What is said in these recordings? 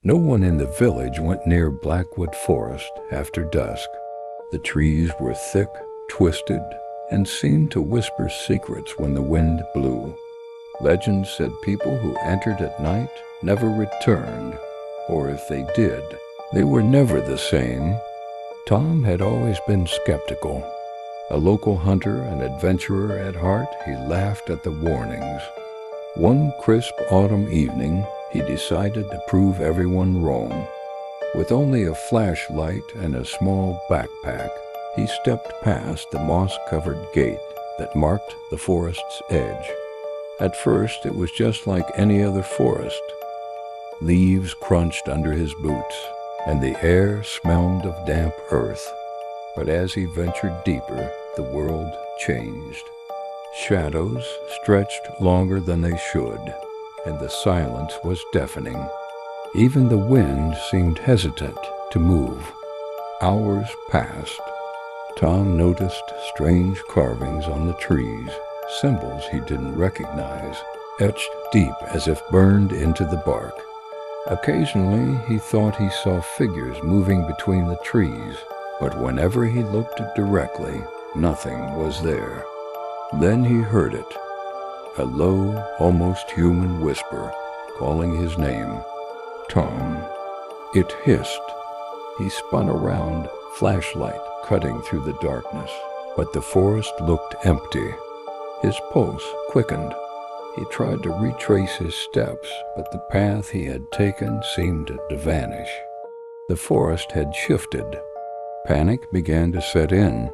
No one in the village went near Blackwood Forest after dusk. The trees were thick, twisted, and seemed to whisper secrets when the wind blew. Legends said people who entered at night never returned, or if they did, they were never the same. Tom had always been skeptical. A local hunter and adventurer at heart, he laughed at the warnings. One crisp autumn evening, he decided to prove everyone wrong. With only a flashlight and a small backpack, he stepped past the moss-covered gate that marked the forest's edge. At first, it was just like any other forest. Leaves crunched under his boots, and the air smelled of damp earth. But as he ventured deeper, the world changed. Shadows stretched longer than they should, and the silence was deafening. Even the wind seemed hesitant to move. Hours passed. Tom noticed strange carvings on the trees, symbols he didn't recognize, etched deep as if burned into the bark. Occasionally, he thought he saw figures moving between the trees, but whenever he looked directly, nothing was there. Then he heard it, a low, almost human whisper, calling his name. Tom. It hissed. He spun around, flashlight cutting through the darkness, but the forest looked empty. His pulse quickened. He tried to retrace his steps, but the path he had taken seemed to vanish. The forest had shifted. Panic began to set in.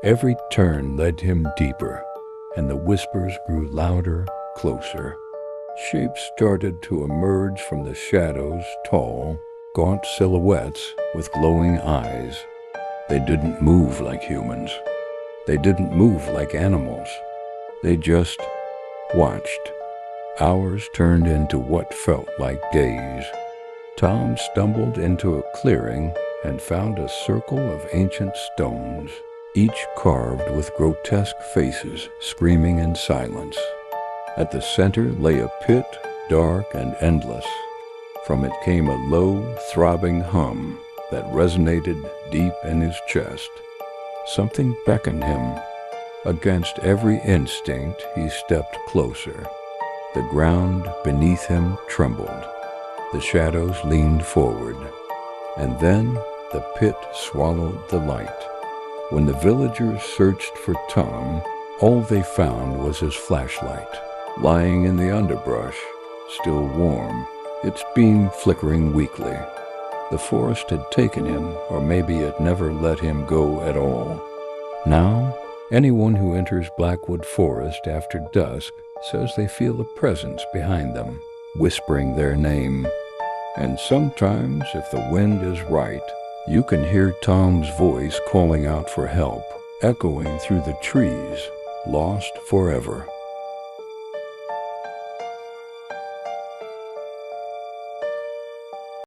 Every turn led him deeper, and the whispers grew louder, closer. Shapes started to emerge from the shadows, tall, gaunt silhouettes with glowing eyes. They didn't move like humans. They didn't move like animals. They just watched. Hours turned into what felt like days. Tom stumbled into a clearing and found a circle of ancient stones, each carved with grotesque faces screaming in silence. At the center lay a pit, dark and endless. From it came a low, throbbing hum that resonated deep in his chest. Something beckoned him. Against every instinct, he stepped closer. The ground beneath him trembled. The shadows leaned forward. And then the pit swallowed the light. When the villagers searched for Tom, all they found was his flashlight, lying in the underbrush, still warm, its beam flickering weakly. The forest had taken him, or maybe it never let him go at all. Now, anyone who enters Blackwood Forest after dusk says they feel a presence behind them, whispering their name. And sometimes, if the wind is right, you can hear Tom's voice calling out for help, echoing through the trees, lost forever.